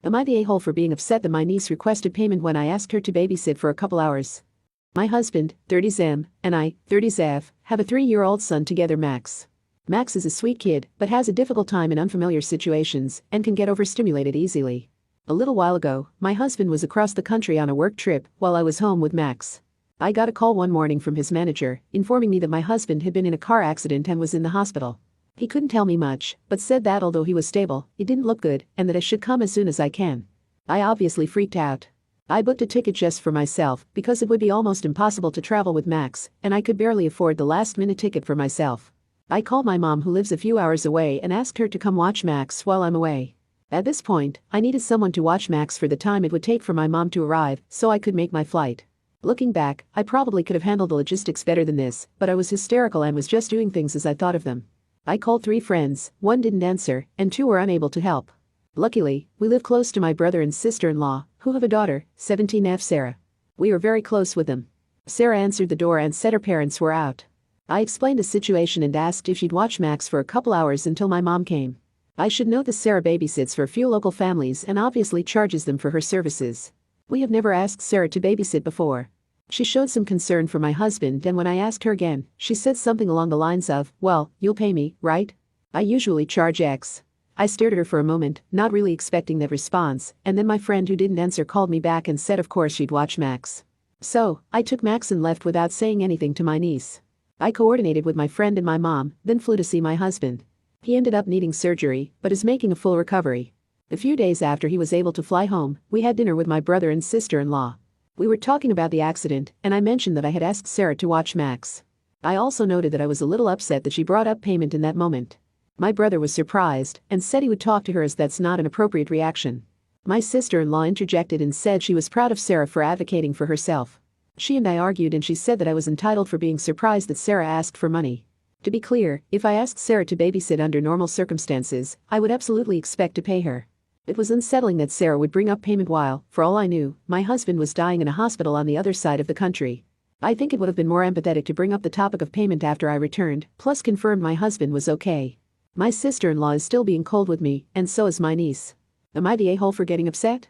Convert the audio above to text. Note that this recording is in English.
Am I the a-hole for being upset that my niece requested payment when I asked her to babysit for a couple hours? My husband, 30s, and I, 30s, have a 3-year-old son together, Max. Max is a sweet kid, but has a difficult time in unfamiliar situations and can get overstimulated easily. A little while ago, my husband was across the country on a work trip while I was home with Max. I got a call one morning from his manager, informing me that my husband had been in a car accident and was in the hospital. He couldn't tell me much, but said that although he was stable, it didn't look good and that I should come as soon as I can. I obviously freaked out. I booked a ticket just for myself because it would be almost impossible to travel with Max, and I could barely afford the last-minute ticket for myself. I called my mom, who lives a few hours away, and asked her to come watch Max while I'm away. At this point, I needed someone to watch Max for the time it would take for my mom to arrive so I could make my flight. Looking back, I probably could have handled the logistics better than this, but I was hysterical and was just doing things as I thought of them. I called 3 friends, 1 didn't answer, and 2 were unable to help. Luckily, we live close to my brother and sister-in-law, who have a daughter, 17F Sarah. We were very close with them. Sarah answered the door and said her parents were out. I explained the situation and asked if she'd watch Max for a couple hours until my mom came. I should note that Sarah babysits for a few local families and obviously charges them for her services. We have never asked Sarah to babysit before. She showed some concern for my husband, and when I asked her again, she said something along the lines of, "Well, you'll pay me, right? I usually charge X." I stared at her for a moment, not really expecting that response, and then my friend who didn't answer called me back and said of course she'd watch Max. So, I took Max and left without saying anything to my niece. I coordinated with my friend and my mom, then flew to see my husband. He ended up needing surgery, but is making a full recovery. A few days after he was able to fly home, we had dinner with my brother and sister-in-law. We were talking about the accident, and I mentioned that I had asked Sarah to watch Max. I also noted that I was a little upset that she brought up payment in that moment. My brother was surprised and said he would talk to her, as that's not an appropriate reaction. My sister-in-law interjected and said she was proud of Sarah for advocating for herself. She and I argued, and she said that I was entitled for being surprised that Sarah asked for money. To be clear, if I asked Sarah to babysit under normal circumstances, I would absolutely expect to pay her. It was unsettling that Sarah would bring up payment while, for all I knew, my husband was dying in a hospital on the other side of the country. I think it would have been more empathetic to bring up the topic of payment after I returned, plus confirmed my husband was okay. My sister-in-law is still being cold with me, and so is my niece. Am I the a-hole for getting upset?